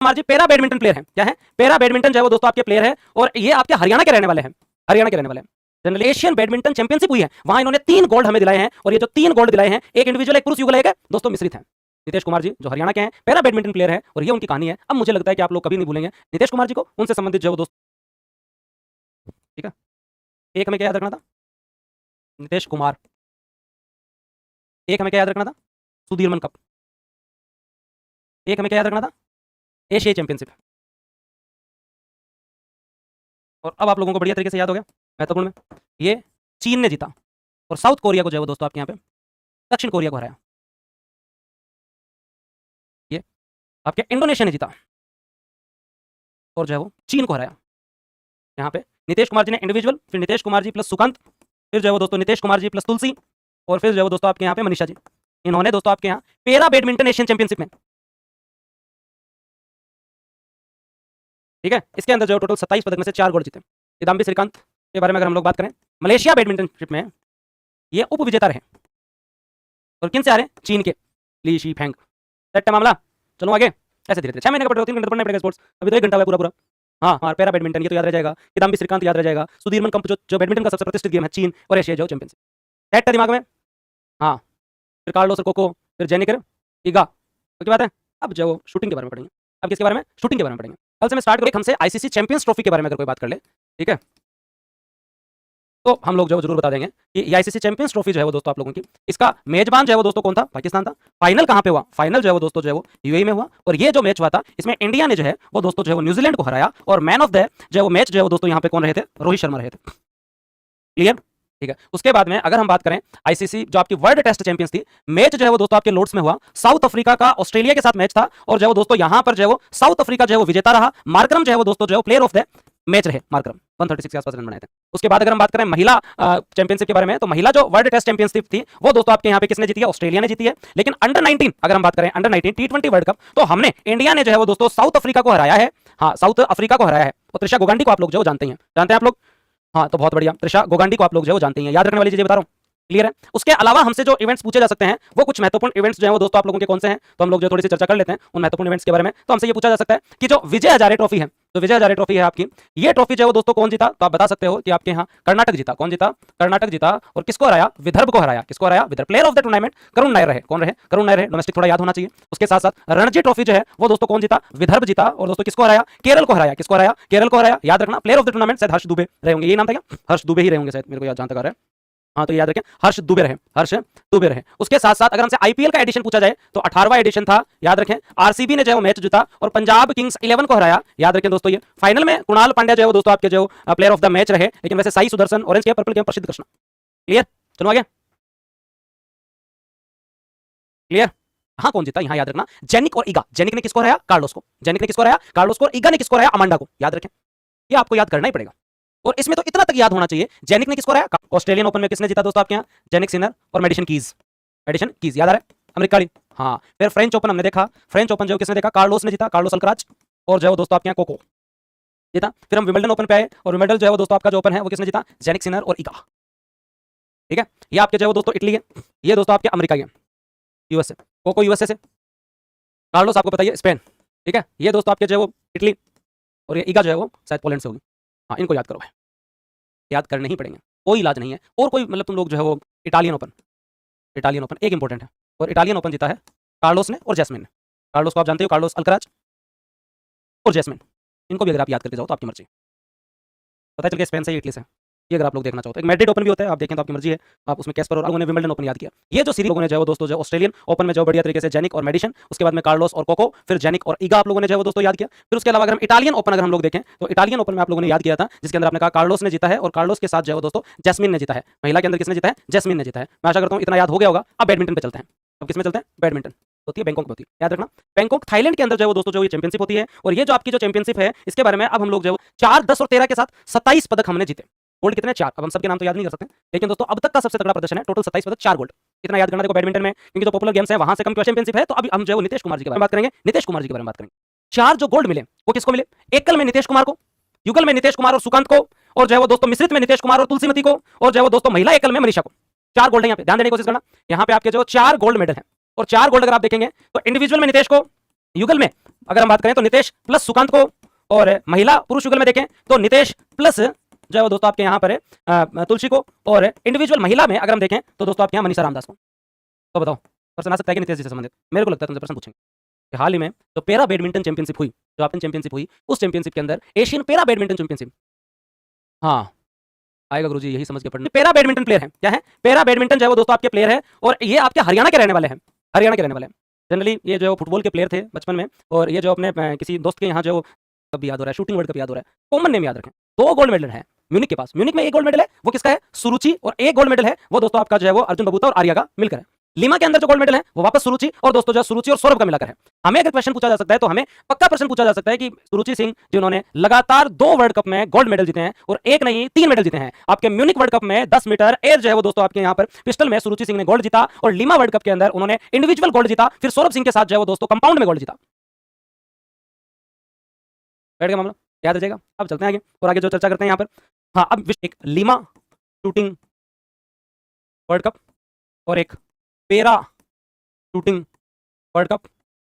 Kumar ji para badminton player है। क्या है? पैरा बैडमिंटन जो है वो दोस्तों आपके प्लेयर है और ये आपके हरियाणा के रहने वाले हैं। हरियाणा के रहने वाले हैं। जनरल एशियन बैडमिंटन चैंपियनशिप हुई है, वहां इन्होंने 3 गोल्ड हमें दिलाए हैं और ये जो 3 गोल्ड दिलाए हैं, एक इंडिविजुअल, एक पुरुष युगल, एक है दोस्तों मिश्रित है। नीतीश कुमार जी जो हरियाणा के हैं, पैरा बैडमिंटन प्लेयर है और ये उनकी कहानी है। अब मुझे लगता है कि आप लोग कभी नहीं भूलेंगे नीतीश कुमार जी को, उनसे संबंधित जो है वो दोस्त। ठीक है, एक हमें क्या याद रखना था? नीतीश कुमार। एक हमें क्या याद रखना था? Sudirman cup. एक हमें क्या याद रखना था? एशियाई चैंपियनशिप। और अब आप लोगों को बढ़िया तरीके से याद हो गया महत्वपूर्ण में, ये चीन ने जीता और साउथ कोरिया को जो है वो दोस्तों आपके यहाँ पे दक्षिण कोरिया को हराया। ये आपके इंडोनेशिया ने जीता और जो है वो चीन को हराया। यहाँ पे नीतीश कुमार जी ने इंडिविजुअल, फिर नीतीश कुमार जी प्लस सुकांत, फिर जो है वो दोस्तों नीतीश कुमार जी प्लस तुलसी, और फिर जो है वो दोस्तों आपके यहाँ पे मनीषा जी। इन्होंने दोस्तों आपके यहाँ पैरा बैडमिंटन एशियन चैंपियनशिप में, ठीक है, इसके अंदर जो टोटल 27 पदक में से 4 गोल्ड जीते। किदाम्बी श्रीकांत के बारे में अगर हम लोग बात करें, मलेशिया बैडमिंटनशिप में ये उप विजेता रहे और किन से आ रहे हैं? चीन के ली शी फेंग। सेट है मामला, चलो आगे। ऐसे धीरे धीरे 6 महीने का पढ़ रहे हो, 3 घंटे पढ़ना पड़ेगा स्पोर्ट्स, अभी तो 1 घंटा हुआ पूरा। हाँ हाँ, पैरा बैडमिंटन ये तो याद रह जाएगा, किदाम्बी श्रीकांत याद रह जाएगा, सुधीरमन कप जो बैडमिंटन का सबसे प्रतिष्ठित गेम है, चीन और एशिया जो चैंपियनशिप। सेट है दिमाग में? हाँ, फिर कार्लोस और कोको, फिर जेनिकर, ईगा। तो क्या बात है? अब जो शूटिंग के बारे में पढ़ेंगे, अब किसके बारे में? शूटिंग के बारे में पढ़ेंगे। कल से मैं स्टार्ट करूँ हमसे आईसीसी चैंपियंस ट्रॉफी के बारे में अगर कोई बात कर ले, ठीक है, तो हम लोग जो जरूर बता देंगे कि आईसीसी चैंपियंस ट्रॉफी जो है वो दोस्तों आप लोगों की, इसका मेजबान जो है वो दोस्तों कौन था? पाकिस्तान था। फाइनल कहां पे हुआ? फाइनल जो है वो दोस्तों जो है वो यूएई में हुआ और ये जो मैच हुआ था इसमें इंडिया ने जो है वो दोस्तों जो है वो न्यूजीलैंड को हराया और मैन ऑफ द जो है वो मैच जो है वो दोस्तों यहाँ पे कौन रहे थे? रोहित शर्मा रहे थे। क्लियर? ठीक है, उसके बाद में अगर हम बात करें आईसीसी जो आपकी वर्ल्ड टेस्ट चैंपियंस थी, मैच जो है वो दोस्तों आपके लॉर्ड्स में हुआ, साउथ अफ्रीका का ऑस्ट्रेलिया के साथ मैच था और जो है वो दोस्तों यहां पर जो है वो साउथ अफ्रीका जो है वो विजेता रहा। मार्करम जो है वो दोस्तों जो है प्लेयर ऑफ द मैच रहे, मार्करम 136 के आसपास रन बनाए थे। उसके बाद अगर हम बात करें महिला चैंपियनशिप के बारे में, तो महिला जो वर्ल्ड टेस्ट चैंपियनशिप थी वो दोस्तों आपके यहाँ पे किसने जीती है? ऑस्ट्रेलिया ने जीती है। लेकिन अंडर 19 अगर हम बात करें, अंडर 19 टी20 वर्ल्ड कप, तो हमने इंडिया ने जो है वो दोस्तों साउथ अफ्रीका को हराया है। हाँ, साउथ अफ्रीका को हराया है और त्रिशा गोगांडी को आप लोग जो जानते हैं, जानते हैं आप लोग? हाँ, तो बहुत बढ़िया, त्रिशा गोगांडी को आप लोग जो जानते हैं, याद रखने वाली चीजें बता रहा हूँ। क्लियर है? उसके अलावा हमसे जो इवेंट्स पूछे जा सकते हैं वो कुछ महत्वपूर्ण इवेंट्स जो है वो दोस्तों आप लोगों के कौन से हैं, तो हम लोग जो थोड़ी सी चर्चा कर लेते हैं उन महत्वपूर्ण इवेंट्स के बारे में। तो हमसे ये पूछा जा सकता है कि जो विजय हजारे ट्रॉफी है, तो विजय हजारे ट्रॉफी है आपकी, ये ट्रॉफी जो है वो दोस्तों कौन जीता? तो आप बता सकते हो कि आपके यहाँ कर्नाटक जीता। कौन जीता? कर्नाटक जीता। और किसको हराया? विदर्भ को हराया। किसको हराया? Vidarbha. Player of the tournament Karun Nair रहे। कौन रहे? करुण नायर रहे। डोमेस्टिक थोड़ा याद होना चाहिए। उसके साथ साथ रणजी ट्रॉफी जो है वो दोस्तों कौन जीता? विदर्भ जीता। और दोस्तों किसको हराया? केरल को हराया। किसको हराया? केरल को हराया। याद रखना, प्लेयर ऑफ द टूर्नामेंट शायद हर्ष दुबे रहे होंगे, ये नाम था क्या? हर्ष दुबे ही रहे होंगे शायद, मेरे को याद जहां तक आ रहा है। हाँ, तो याद रखें, हर्ष दुबे रहे, हर्ष दुबे रहे। उसके साथ साथ अगर हमसे आईपीएल का एडिशन पूछा जाए तो 18वां एडिशन था, याद रखें। आरसीबी ने जो है मैच जीता और पंजाब किंग्स 11 को हराया। याद रखें दोस्तों, ये फाइनल में कुणाल पांड्या जो है दोस्तों आपके जो प्लेयर ऑफ द मैच रहे, लेकिन वैसे साई सुदर्शन ऑरेंज के पर्पल के प्रसिद्ध कृष्णा। क्लियर? चलो आगे। क्लियर? हाँ, कौन जीता? यहाँ याद रखना, जेनिक और ईगा। जेनिक ने किसको हराया? कार्लोस को। जेनिक ने किसको हराया? कार्लोस को। ईगा ने किसको हराया? अमांडा को। याद रखें, ये आपको याद करना ही पड़ेगा। और इसमें तो इतना तक याद होना चाहिए, जेनिक ने किसको हराया? ऑस्ट्रेलियन ओपन में किसने जीता दोस्तों आपके यहाँ? जेनिक सिनर और मेडिसन कीज। मेडिसन कीज याद आ रहा है? अमेरिका। हाँ, फिर फ्रेंच ओपन हमने देखा, फ्रेंच ओपन जो किसने देखा? कार्लोस ने जीता, कार्लोस अल्कराज। और जो है दोस्तों आपके यहाँ कोको जीता। फिर हम विंबलडन ओपन पे आए और विंबलडन जो है वो दोस्तों आपका जो ओपन है वो किसने जीता? जेनिक सिनर और ईगा। ठीक है, ये आपके जो है दोस्तों इटली है, ये दोस्तों आपके अमेरिका है, यूएसए। कोको यूएसए से, कार्लोस आपको बताइए स्पेन। ठीक है, ये दोस्तों आपके जो है वो इटली और ये ईगा जो है वो शायद पोलैंड से होगी। हाँ, इनको याद करो भाई, याद करने ही पड़ेंगे, कोई इलाज नहीं है। और कोई मतलब तुम लोग जो है वो इटालियन ओपन, इटालियन ओपन एक इंपॉर्टेंट है और इटालियन ओपन जीता है कार्लोस ने और जैस्मिन ने। कार्लोस को आप जानते हो, कार्लोस अल्कराज और जैस्मिन, इनको भी अगर आप याद करके जाओ तो आपकी मर्जी। पता चल गया स्पेन से, इटली से। ये अगर आप लोग देखना चाहो तो एक मैड्रिड ओपन भी होता है, आप देखें तो आपकी मर्जी है, आप उसमें कैस्पर और लोगों ने विंबलडन ओपन याद किया। ये जो सीरीज लोगों ने जो है दोस्तों जो ऑस्ट्रेलियन ओपन में जो बढ़िया तरीके से जेनिक और मेडिसन, उसके बाद में कार्लोस और कोको, फिर जेनिक और ईगा आप लोगों ने जो है दोस्तों याद किया। फिर उसके अलावा अगर हम इटालियन ओपन अगर हम लोग देखें तो इटालियन ओपन में आप लोगों ने याद किया था, जिसके अंदर आपने कहा कार्लोस ने जीता है और कार्लोस के साथ जो है दोस्तों जैस्मिन ने जीता है। महिला के अंदर किसने जीता है? जैस्मिन ने जीता है। मैं आशा करता हूँ इतना याद हो गया होगा। अब बैडमिंटन पे चलते हैं। अब किसमें चलते हैं? बैडमिंटन होती है बैंकॉक में होती है, याद रखना। बैंकॉक थाईलैंड के अंदर जो है दोस्तों जो ये चैंपियनशिप होती है और ये जो आपकी जो चैंपियनशिप है इसके बारे में अब हम लोग जो 4, 10 और 13 के साथ 27 पदक हमने जीते। गोल्ड कितने? 4। अब हम सबके नाम तो याद नहीं कर सकते, लेकिन दोस्तों अब तक का सबसे तगड़ा प्रदर्शन है, टोटल 27 पदक, 4 गोल्ड। इतना याद करना देखो बैडमिंटन में, क्योंकि जो पॉपुलर गेम्स है वहां से कम चैंपियनशिप है। तो अभी हम जो है नीतीश कुमार जी के बारे में बात करेंगे। नीतीश कुमार जी के बारे में बात करेंगे। 4 जो गोल्ड मिले वो किसको मिले? एकल में नीतीश कुमार को, युगल में नीतीश कुमार और सुकांत को, और जो है वो दोस्तों मिश्रित में नीतीश कुमार और तुलसीमती को, और जो है वो दोस्तों महिला एकल में मनीषा को। 4 गोल्ड है यहाँ पे, ध्यान देने की कोशिश करना। यहाँ पे आपके जो 4 गोल्ड मेडल है और 4 गोल्ड अगर आप देखेंगे तो इंडिविजुअल में नीतीश को, युगल में अगर हम बात करें तो नितेश प्लस सुकांत को, और महिला पुरुष युगल में देखें तो नितेश प्लस जो है वो दोस्तों आपके यहाँ पर है तुलसी को, और इंडिविजुअल महिला में अगर हम देखें तो दोस्तों आपके यहाँ मनीषा रामदास को। तो बताओ प्रश्न आ सकता है कि नितेश जी से संबंधित, मेरे को लगता है तुमसे प्रश्न पूछेंगे कि हाल ही में जो पैरा बैडमिंटन चैंपियनशिप हुई, जो आपन चैंपियनशिप हुई, उस चैंपियनशिप के अंदर एशियन पैरा बैडमिंटन चैंपियनशिप, हाँ आएगा गुरुजी, यही समझ के पढ़ने। पैरा बैडमिंटन प्लेयर है, क्या है पैरा बैडमिंटन जो है वो दोस्तों आपके प्लेयर है, और ये आपके हरियाणा के रहने वाले हैं, हरियाणा के रहने वाले हैं। जनरली ये जो फुटबॉल के प्लेयर थे बचपन में, और ये जो अपने किसी दोस्त के यहाँ जो कब याद हो रहा है, शूटिंग वर्ल्ड कप याद हो रहा है, कॉमन नेम याद रखें। 2 गोल्ड मेडल है म्यूनिक के पास, म्यूनिक में 1 गोल्ड मेडल है, वो किसका है, सुरुचि, और 1 गोल्ड मेडल है वो दोस्तों आपका जो है वो अर्जुन बबूता और आर्या का मिलकर है। लीमा के अंदर जो गोल्ड मेडल है वो वापस सुरुचि, और दोस्तों जो सुरुचि और सौरभ का मिलाकर है। हमें अगर क्वेश्चन पूछा जा सकता है तो हमें पक्का प्रश्न पूछा जा सकता है कि सुरुचि सिंह जिन्होंने लगातार 2 वर्ल्ड कप में गोल्ड मेडल जीते हैं, और 1 नहीं 3 मेडल जीते हैं। आपके म्यूनिक वर्ल्ड कप में 10 मीटर एयर जो है वो दोस्तों आपके यहाँ पर पिस्टल में सुरुचि सिंह ने गोल्ड जीता, और लीमा वर्ल्ड कप के अंदर उन्होंने इंडिविजुअल गोल्ड जीता, फिर सौरभ सिंह के साथ जो है वो दोस्तों कंपाउंड में गोल्ड जीता। बैठ गया मामला, याद रह जाएगा। अब चलते हैं आगे, और आगे जो चर्चा करते हैं यहाँ पर, हाँ अब एक लीमा शूटिंग वर्ल्ड कप, और एक पैरा शूटिंग वर्ल्ड कप,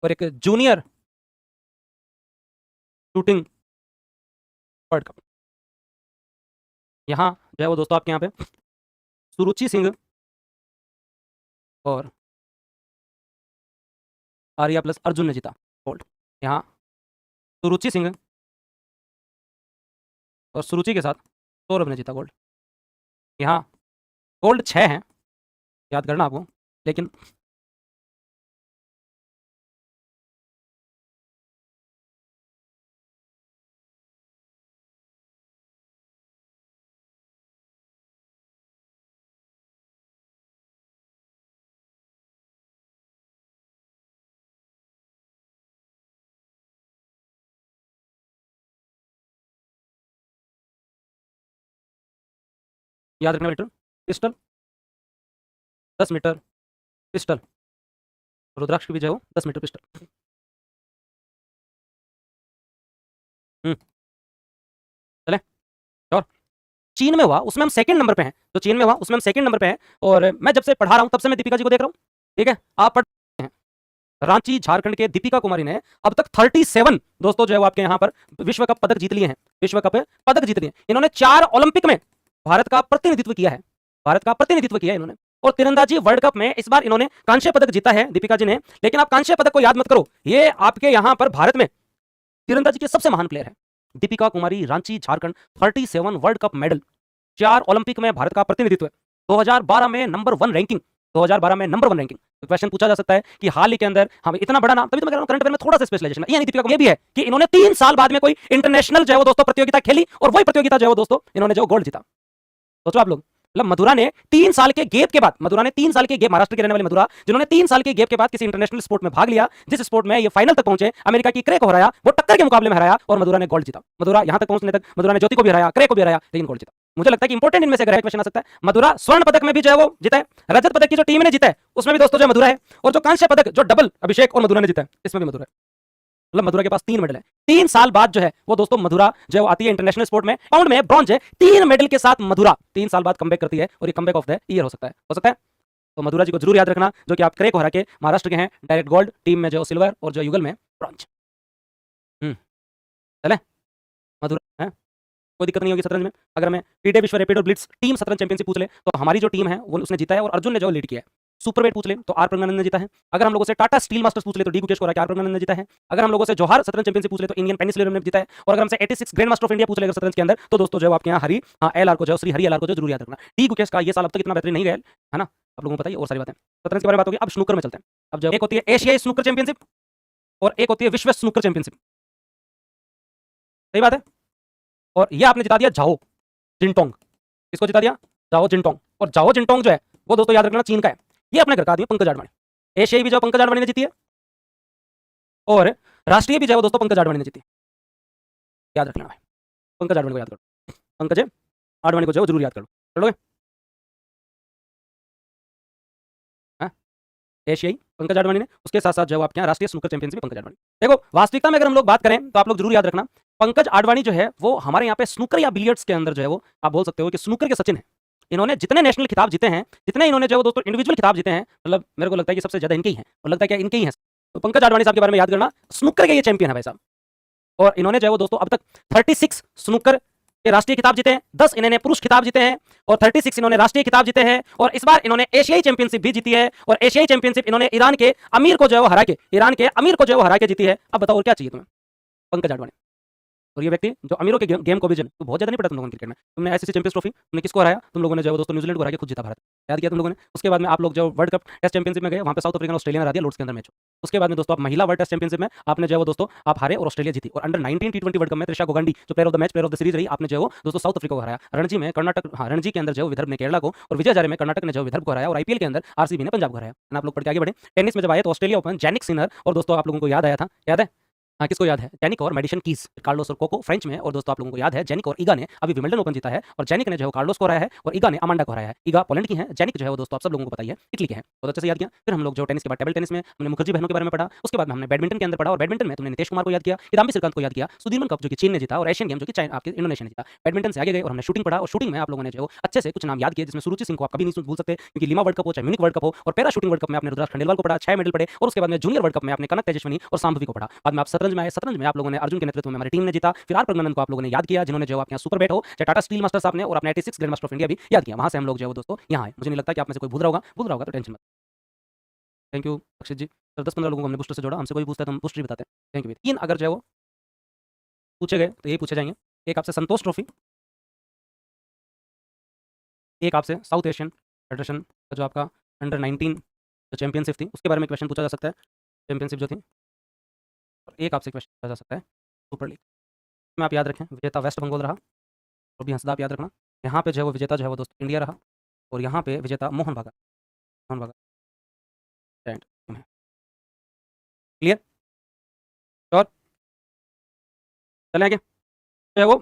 और एक जूनियर शूटिंग वर्ल्ड कप। यहाँ जो है वो दोस्तों आपके यहाँ पे सुरुचि सिंह और आर्या प्लस अर्जुन ने जीता गोल्ड। यहाँ सुरुचि सिंह और सुरुचि के साथ सौरभ ने जीता गोल्ड। यहाँ गोल्ड 6 हैं, याद करना आपको, लेकिन याद रखना मीटर पिस्टल, 10 मीटर पिस्टल, रुद्राक्ष की भी जो है वो 10 मीटर पिस्टल। चले, और चीन में हुआ उसमें हम सेकंड नंबर पे हैं, तो चीन में हुआ उसमें हम सेकंड नंबर पे हैं, और मैं जब से पढ़ा रहा हूं तब से मैं दीपिका जी को देख रहा हूं, ठीक है, आप पढ़ रहे हैं। रांची झारखंड के दीपिका कुमारी ने अब तक 37 दोस्तों जो है वो आपके यहाँ पर विश्व कप पदक जीत लिए हैं, विश्व कप पदक जीत लिए। इन्होंने 4 ओलंपिक में भारत का प्रतिनिधित्व किया है, भारत का प्रतिनिधित्व किया है इन्होंने, और तीरंदाजी वर्ल्ड कप में इस बार इन्होंने कांस्य पदक जीता है दीपिका जी ने। लेकिन आप कांस्य पदक को याद मत करो, ये आपके यहाँ पर भारत में तीरंदाजी के सबसे महान प्लेयर है Deepika Kumari, Ranchi Jharkhand, 37 world cup medal, 4 Olympic में भारत का प्रतिनिधित्व, 2012 में नंबर 1 रैंकिंग, 2012 में नंबर 1 रैंकिंग। तो क्वेश्चन पूछा जा सकता है कि हाल ही के अंदर हम इतना बड़ा नाम, तभी तो मैं कह रहा हूं करंट अफेयर में थोड़ा सा स्पेशलाइजेशन है। यानी दीपिका को ये भी है कि इन्होंने 3 साल बाद में कोई इंटरनेशनल जो है वो दोस्तों प्रतियोगिता खेली, और वही प्रतियोगिता जो है वो दोस्तों इन्होंने जो गोल्ड जीता। सोचो आप लोग, मतलब मधुरा ने 3 साल के गैप के बाद, मधुरा ने 3 साल के गैप, महाराष्ट्र के रहने वाली मधुरा जिन्होंने 3 साल के गैप के बाद किसी इंटरनेशनल स्पोर्ट में भाग लिया, जिस स्पोर्ट में ये फाइनल तक पहुंचे, अमेरिका की क्रे को हराया, वो टक्कर के मुकाबले में हराया, और मधुरा ने गोल्ड जीता। मधुरा यहां तक पहुंचने तक मधुरा ने ज्योति को भी हराया, क्रे को भी हराया, लेकिन गोल्ड जीता। मुझे लगता है कि इंपॉर्टेंट इनमें से अगर क्वेश्चन आ सकता है, मधुरा स्वर्ण पदक में भी जो है वो जीता है, रजत पदक की जो टीम ने जीता है उसमें भी दोस्तों जो मधुरा है, और जो कांस्य पदक जो डबल अभिषेक और मधुरा ने जीता है इसमें भी मधुरा है। मतलब मधुरा के पास 3 मेडल है। 3 साल बाद जो है वो दोस्तों मधुरा जो आती है इंटरनेशनल स्पोर्ट में, पाउंड में ब्रॉन्ज है, 3 मेडल के साथ मधुरा 3 साल बाद कमबैक करती है, और ये कमबैक ऑफ द ईयर हो सकता है, हो सकता है। तो मधुरा जी को जरूर याद रखना, जो कि आप क्रे को हरा के महाराष्ट्र के हैं, डायरेक्ट गोल्ड, टीम में जो सिल्वर, और जो युगल में ब्रॉन्ज। चले मधुरा है, कोई दिक्कत नहीं होगी शतरंज में। अगर हमें पीटे विश्व रैपिड और ब्लिट्स टीम शतरंज चैंपियनशिप पूछ ले तो हमारी जो टीम है वो उसने जीता है, और अर्जुन ने जो लीड किया है। सुपरवेट पूछ ले तो आर प्रज्ञानंद ने जीता है। अगर हम लोगों से टाटा स्टील मास्टर्स पूछ ले तो डी गुकेश को हरा के आर प्रज्ञानंद ने जीता है। अगर हम लोगों से जोहार शतरंज चैंपियनशिप पूछ ले तो इंडियन पेनिसिलियम ने जीता है। और अगर हमसे 86 ग्रैंड मास्टर ऑफ इंडिया पूछ ले शतरंज के अंदर तो दोस्तों जो आपके यहाँ हरी एल आर को जो श्री हरी एल आर को जो जरूर याद रखना। डी गुकेश का ये साल अब तक इतना बेहतरीन नहीं गया है ना, आप लोगों को पता ही, और सारी बातें शतरंज के बारे में बात होगी। अब स्नूकर में चलते हैं। अब जो एक होती है एशियाई स्नूकर चैंपियनशिप और एक होती है विश्व स्नूकर चैंपियनशिप, सही बात है। और ये आपने जिता दिया झाओ जिनटोंग, किसको जिता दिया, झाओ जिनटोंग। और झाओ जिनटोंग जो है वो दोस्तों याद रखना चीन का है, ये अपने घर का आदमी पंकज आडवाणी। एशियाई भी जो पंकज आडवाणी ने जीती है, और राष्ट्रीय भी जो है दोस्तों पंकज आडवाणी ने जीती, याद रखना भाई, पंकज आडवाणी को याद करो, पंकज आडवाणी को जो जरूर याद करो, चलोगे। एशियाई पंकज आडवाणी ने, उसके साथ साथ जो आपके यहाँ राष्ट्रीय स्नूकर चैंपियनशिप पंकज आडवाणी। देखो वास्तविकता में अगर हम लोग बात करें तो आप लोग जरूर याद रखना, पंकज आडवाणी जो है वो हमारे यहाँ पे स्नूकर या बिलियर्ड्स के अंदर जो है वो आप बोल सकते हो कि स्नूकर के सचिन है। इन्होंने जितने नेशनल खिताब जीते हैं, जितने इन्होंने जो दोस्तों इंडिविजुअल खिताब जीते हैं, मतलब मेरे को लगता है कि सबसे ज्यादा इनके ही हैं, और लगता है कि इनके ही हैं। तो पंकज आडवाणी साहब के बारे में याद करना, स्नूकर के ये चैंपियन है भाई साहब, और इन्होंने जो है वो दोस्तों अब तक 36 स्नूकर के राष्ट्रीय खिताब जीते हैं, 10 इन्होंने पुरुष खिताब जीते हैं और 36 इन्होंने राष्ट्रीय खिताब जीते हैं, और इस बार इन्होंने एशियाई चैंपियनशिप भी जीती है, और एशियाई चैंपियनशिप इन्होंने ईरान के अमीर को जो है वो हरा के जीती है। अब बताओ और क्या चाहिए तुम्हें? पंकज आडवाणी। और ये व्यक्ति जो अमीरों के गेम को भी तो बहुत ज्यादा नहीं पड़ा तुम लोगों ने क्रिकेट में। तुमने आईसीसी चैंपियंस ट्रॉफी तुमने किसको हराया? तुम लोगों ने जो है दोस्तों न्यूजीलैंड को हरा के खुद जीता भारत, याद किया तुम लोगों ने। उसके बाद में आप लोग जो वर्ल्ड कप टेस्ट चैंपियनशिप में गए, वहां पे साउथ अफ्रीका ने ऑस्ट्रेलिया में हरा दिया लॉर्ड्स के अंदर मैच। उसके बाद में दोस्तों आप महिला वर्ल्ड टेस्ट चैंपियनशिप में आपने जो है दोस्तों आप हारे और ऑस्ट्रेलिया जीती, और अंडर 19 टी20 वर्ल्ड कप में त्रिशा गोगंडी जो player of the match, player of the series रही, आपने जो है दोस्तों साउथ अफ्रीका को हराया। रणजी में कर्नाटक, रणजी के अंदर जो विदर्भ ने केरला को, और विजय हजारे में कर्नाटक ने जो विदर्भ को हराया, और आईपीएल के अंदर आरसीबी ने पंजाब को हराया। आप लोग पढ़ के आगे बढ़े। टेनिस में जब आए तो ऑस्ट्रेलिया ओपन, जैनिक सिनर, और दोस्तों आप लोगों को याद आया था, याद है? हाँ, किसको याद है? जैनिक और मेडिसन कीज, कार्लोस और कोको फ्रेंच में, और दोस्तों आप लोगों को याद है जैनिक और ईगा ने अभी विंबलडन ओपन जीता है, और जैनिक ने जो कार्लोस को हराया है और ईगा ने अमांडा को हराया है। ईगा पोलैंड की है, जैनिक जो है वो दोस्तों आप सब लोगों को पता ही है इटली के हैं, बहुत अच्छे से याद किया। फिर हम लोग जो टेनिस के बाद टेबल टेनिस में हमने मुखर्जी बहनों के बारे में पढ़ा, उसके बाद में हमने बैडमिंटन के अंदर पढ़ा, और बैडमिंटन में तुमने नितेश कुमार को याद किया, किदाम्बी श्रीकांत को याद किया, सुदीर्मन कप जो कि चीन ने जीता, और एशियन गेम जो कि आपके इंडोनेशिया ने जीता। बैडमिंटन से आगे गए और हमने शूटिंग पढ़ा, और शूटिंग में आप लोगों ने जो अच्छे से कुछ नाम याद किए, जिसमें सुरुचि सिंह को आप कभी नहीं भूल सकते, क्योंकि लिमा वर्ल्ड कप हो चाहे म्यूनिक वर्ल्ड कप हो, और पैरा शूटिंग वर्ल्ड कप में आपने रुद्राक्ष खंडेलवाल को पढ़ा, 6 मेडल पढ़े, और उसके बाद में जूनियर वर्ल्ड कप में आपने कनक तेजस्विनी और सांभवी को पढ़ा। बाद में आप शतरंज में आए, शतरंज में आप लोगों ने अर्जुन के नेतृत्व में हमारी टीम ने जीता। फिर आर प्रगनंदन को आप लोगों ने याद किया, जिन्होंने जो आपके यहाँ सुपर बैट हो, चाहे टाटा स्टील मास्टर्स आपने, और अपने 86 ग्रैंड मास्टर ऑफ इंडिया भी याद किया। वहां से हम लोग जो है दोस्तों यहाँ आए। मुझे नहीं लगता कि आप में से कोई भूल रहा होगा तो टेंशन मत। Thank you Akshit ji. Sir 10-15 लोगों को हमने बूस्टर से जोड़ा, हमसे कोई पूछता है तो हम बूस्टर ही बताते हैं। Thank you. 3 अगर जो है वो पूछे गए तो यही पूछे जाएंगे। एक आपसे संतोष ट्रॉफी, एक आपसे साउथ एशियन फेडरेशन का जो आपका अंडर 19 जो चैंपियनशिप थी उसके बारे में क्वेश्चन पूछा जा सकता है, चैंपियनशिप जो थी, और एक आपसे क्वेश्चन पूछा जा सकता है सुपर लीग में। आप याद रखें विजेता वेस्ट बंगाल रहा, और भी हंसदा आप याद रखना। यहाँ पे जो है वो विजेता जो है वो दोस्तों इंडिया रहा, और यहाँ पे विजेता मोहन बागान एंड क्लियर और चलें आगे। जो है वो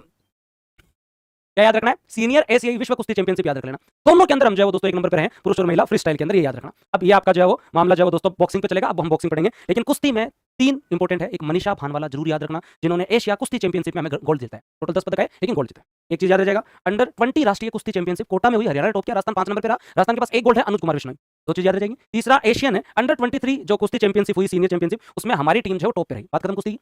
क्या याद रखना है? सीनियर एशियाई विश्व कुश्ती चैंपियनशिप याद रख लेना। दोनों के अंदर हम जो है वो दोस्तों एक नंबर पर हैं, पुरुष और महिला फ्री स्टाइल के अंदर, ये याद रखना। अब ये आपका जो है वो मामला जो है वो दोस्तों बॉक्सिंग पे चलेगा, अब हम बॉक्सिंग पढ़ेंगे, लेकिन कुश्ती में 3 इंपॉर्टेंट है। एक मनीषा भानवाला जरूर याद रखना, जिन्होंने एशिया कुश्ती चैंपियनशिप में हमें गोल्ड जीता है। टोटल 10 पदक है लेकिन गोल्ड जीता है। एक चीज याद रह जाएगा, अंडर 20 राष्ट्रीय कुश्ती चैंपियनशिप कोटा में हुई, हरियाणा टॉप किया, राजस्थान 5 नंबर पे रहा, राजस्थान के पास एक गोल्ड है, अनुज कुमार विश्नोई। 2 चीज याद रह जाएगी। तीसरा एशियन है अंडर 23 जो कुश्ती चैंपियनशिप हुई, सीनियर चैंपियनशिप, उसमें हमारी टीम जो है टॉप पे रही। बात खत्म कुश्ती की,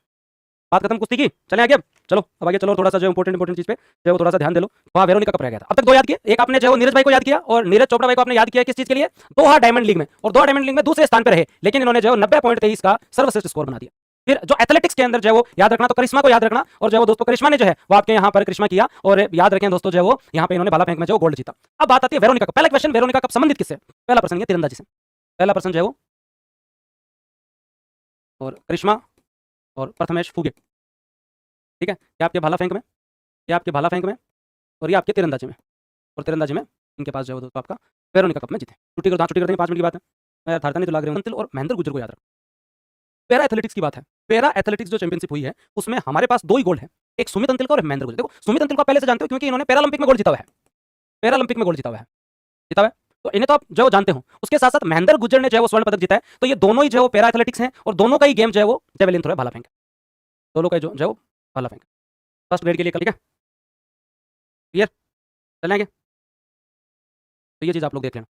बात खत्म कुश्ती की। चलें आगे, चलो अब आगे चलो, थोड़ा सा जो इंपॉर्टेंट चीज पे जो वो थोड़ा सा ध्यान दे लो। वहाँ वेरोनिका कप रह गया था। अब तक 2 याद किए, एक आपने जो नीरज भाई को याद किया, और नीरज चोपड़ा भाई को आपने याद किया किस चीज के लिए? दोहा डायमंड लीग में, और दोहा डायमंड लीग में दूसरे स्थान पर रहे, लेकिन इन्होंने जो 90.23 का सर्वश्रेष्ठ स्कोर बना दिया। फिर जो एथलेटिक्स के अंदर जो है वो याद रखना, तो करिश्मा को याद रखना, और जो है वो दोस्तों करिश्मा ने जो है वो आपके यहाँ पर करिश्मा किया, और याद रखें दोस्तों जो है वो यहाँ पे इन्होंने भाला फेंक में जो गोल्ड जीता। अब बात आती है वेरोनिका कप। पहला क्वेश्चन, वेरोनिका कप संबंधित किससे? पहला प्रश्न है तीरंदाजी से, पहला प्रश्न जो है वो, और करिश्मा और प्रथमेश फुगे, ठीक है। ये आपके भाला फेंक में, ये आपके भाला फेंक में, और ये आपके तीरंदाजी में, और तीरंदाजी में इनके पास जो है दोस्तों आपका वेरोनिका कप में जीते। छुट्टी कर देंगे 5 मिनट की बात है, मैं थारता नहीं तो लाग रहे हैं। और महेंद्र गुजर को याद रखो। पैरा एथलेटिक्स की बात है, पैरा एथलेटिक्स जो चैंपियनशिप हुई है उसमें हमारे पास 2 ही गोल्ड है, एक सुमित अंतिल का और महेंद्र गुजर। देखो सुमित अंतिल को आप पहले से जानते हो, क्योंकि इन्होंने पैरालंपिक में गोल्ड जीता हुआ है, पैरालंपिक में गोल्ड जीता हुआ है, तो इन्हें तो आप जो जानते हो। उसके साथ साथ महेंद्र गुजर ने जो है वो स्वर्ण पदक जीता है, तो ये दोनों ही जो है वो पैरा एथलेटिक्स हैं, और दोनों का ही गेम जो है वो जेवलिन थ्रो है, भाला फेंक, दोनों का जो है वो भाला फेंक फर्स्ट ग्रेड के लिए। ठीक है, क्लियर, चलेंगे। तो ये चीज आप लोग देख लेना।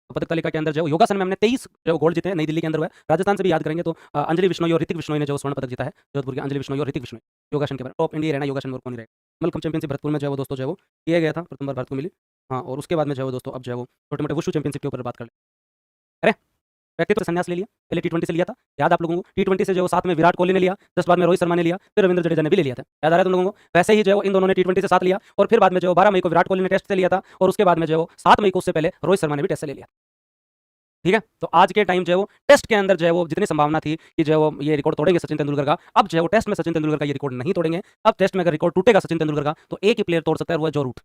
तो पदक तालिका के अंदर जो योगासन में हमने 23 जो गोल्ड जीते हैं, नई दिल्ली के अंदर हुआ है। राजस्थान से भी याद करेंगे तो अंजलि बिश्नोई और ऋतिक बिश्नोई ने जो स्वर्ण पदक जीता है, जोधपुर के अंजलि बिश्नोई और ऋतिक बिश्नोई। योगासन के बारे टॉप इंडिया रहना, योगासन में और कौन नहीं रहेगा। मलखम चैंपियनशिप भरतपुर में जो है वो दोस्तों जो है वो किया गया था, प्रथम बार भारत को मिली। हाँ, और उसके बाद में जो है वो दोस्तों अब जो है वो छोटे मोटे वुशु चैंपियनशिप के ऊपर बात कर ले। अरे व्यक्तित्व संन्यास ले लिया, पहले T20 से लिया था, याद आप लोगों को। T20 से जो साथ में विराट कोहली ने लिया, जस्ट बाद में रोहित शर्मा ने लिया, फिर रविंद्र जडेजा ने भी ले लिया था, याद आ रहा है तुम लोगों को। वैसे ही जो है इन दोनों ने T20 से साथ लिया, और फिर बाद में जो 12 मई को विराट कोहली ने टेस्ट से लिया था, और उसके बाद में जो 7 मई को उससे पहले रोहित शर्मा ने भी टेस्ट से ले लिया। ठीक है, तो आज के टाइम जो है वो टेस्ट के अंदर जो है वो जितनी संभावना थी कि जो है वो ये रिकॉर्ड तोड़ेंगे सचिन तेंदुलकर का, अब जो है वो टेस्ट में सचिन तेंदुलकर का ये रिकॉर्ड नहीं तोड़ेंगे। अब टेस्ट में अगर रिकॉर्ड टूटेगा सचिन तेंदुलकर का, तो एक ही प्लेयर तोड़ सकता है, वो है जो रूट।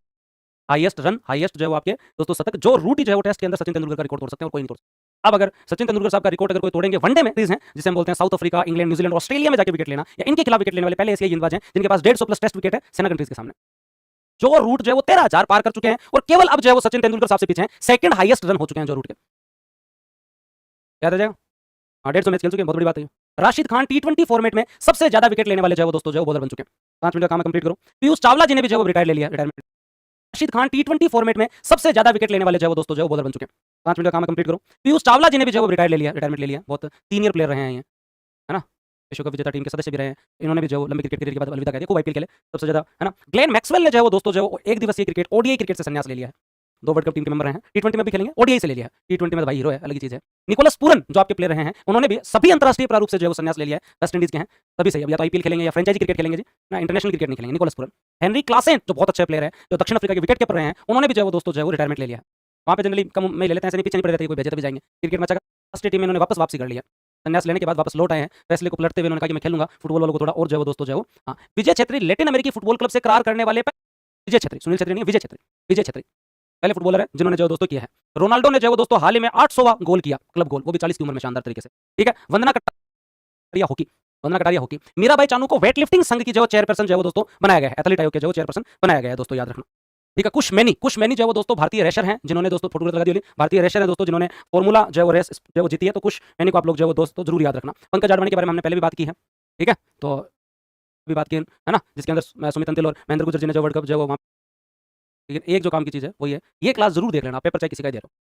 हाईएस्ट रन, हाईएस्ट जो है वो आपके दोस्तों शतक, जो रूट ही जो है वो टेस्ट के अंदर सचिन तेंदुलकर का रिकॉर्ड तोड़ सकते हैं, और कोई नहीं तोड़ सकता। अब अगर सचिन तेंदुलकर साहब का रिकॉर्ड अगर कोई तोड़ेंगे वनडे में, है जिसे हम बोलते हैं south Africa, England, New Zealand, Australia में जाके विकेट लेना, या इनके खिलाफ विकेट लेने वाले पहले एशियाई गेंदबाज हैं जिनके पास 150+ टेस्ट विकेट है सेना कंट्रीज के सामने। जो रूट जो है वो 13,000 पार कर चुके हैं, और केवल अब जो है वो सचिन तेंदुलकर साहब से पीछे हैं, सेकंड हाईएस्ट रन हो चुके हैं जो रूट के। याद आ जाएगा, 150 मैच खेल चुके हैं, बहुत बड़ी बात है। राशिद खान T20 फॉर्मेट में सबसे ज्यादा विकेट लेने वाले जो है वो दोस्तों जो है बॉलर बन चुके हैं। 5 मिनट का काम कंप्लीट करो। पीयूष चावला जी ने भी जो है रिटायर ले लिया, retirement. Rashid Khan T20 format में सबसे ज्यादा विकेट लेने वाले जो है वो दोस्तों जो है बॉलर बन चुके हैं। 5 मिनट का काम कंप्लीट करो। पीयूष चावला जी ने भी जो है रिटायर ले लिया, रिटायरमेंट ले लिया, बहुत सीनियर प्लेयर रहे हैं ये। विश्व कप विजेता टीम के सदस्य भी रहे हैं। इन्होंने भी जो लंबी क्रिकेट करियर के बाद अलविदा कह दिया, खूब आईपीएल खेले सबसे ज़्यादा, है ना। ग्लेन मैक्सवेल ने जो है वो दोस्तों जो है एक दिवसीय क्रिकेट ओडीआई क्रिकेट से संन्यास ले लिया है। 2 वर्ल्ड कप टीम के मेंबर रहे हैं, टी20 में भी खेलेंगे, ओडीआई से ले लिया है। टी20 में तो भाई हीरो है, अलग ही चीज़ है। निकोलस पूरन जो आपके प्लेयर रहे हैं, उन्होंने भी सभी अंतर्राष्ट्रीय प्रारूप से जो है वो संन्यास ले लिया है, वेस्ट इंडीज़ के हैं, सभी सही। अब या तो आईपीएल खेलेंगे या फ्रेंचाइजी क्रिकेट खेलेंगे जी, ना इंटरनेशनल क्रिकेट नहीं खेलेंगे। निकोलस पूरन, हेनरी क्लासेन जो बहुत अच्छे प्लेयर है, जो दक्षिण अफ्रीका के विकेट कीपर रहे हैं, उन्होंने भी जो है वो दोस्तों जो है वो रिटायरमेंट ले लिया है। वहाँ पे जनरली कम में ले लेते हैं, ऐसे नहीं पीछे नहीं पड़े रहते, कोई भेजे तभी जाएंगे। क्रिकेट में अच्छा राष्ट्रीय टीम में इन्होंने वापसी कर लिया। संन्यास लेने के बाद वापस लौट आए हैं, फैसले को पलटते हुए उन्होंने कहा कि मैं खेलूंगा फुटबॉल वालों को थोड़ा और जो है वो दोस्तों जो है वो। हाँ, विजय छेत्री लैटिन अमेरिकी फुटबॉल क्लब से करार करने वाले विजय छेत्री, सुनील छेत्री नहीं, विजय छेत्री, विजय छेत्री पहले फुटबॉलर है जिन्होंने जो दोस्तों किया है। रोनाल्डो ने जो वो दोस्तों हाल ही में 800वां गोल किया क्लब गोल, वो भी 40 की उम्र में शानदार तरीके से, ठीक है। Vandana Kataria hockey, Vandana Kataria hockey. मीराबाई चानू को वेट लिफ्टिंग संघ की जो चेयरपर्सन जो है वो दोस्तों बनाया गया है, एथलीट आयोग के जो चेयरपर्सन बनाया गया है दोस्तों, याद रखना, ठीक है। कुश मैनी जो है वो दोस्तों भारतीय रेशर हैं, जिन्होंने दोस्तों फोटोग्राफ लगा दी, भारतीय रेशर है दोस्तों, जिन्होंने फॉर्मूला जो है वो रेस जो है वो जीती है। तो कुश मैनी को आप लोग जो है वो दोस्तों जरूर याद रखना। पंकज आडवाणी के बारे में हमने पहले भी बात की है, ठीक है, तो भी बात की है ना, जिसके अंदर सुमित अंतिल और महेंद्र गुर्जर जी ने जो वर्ल्ड कप जो है वो वहाँ। लेकिन एक जो काम की चीज़ है वो ये क्लास जरूर देख लेना, पेपर चाहे किसी का ही दे रहा हो।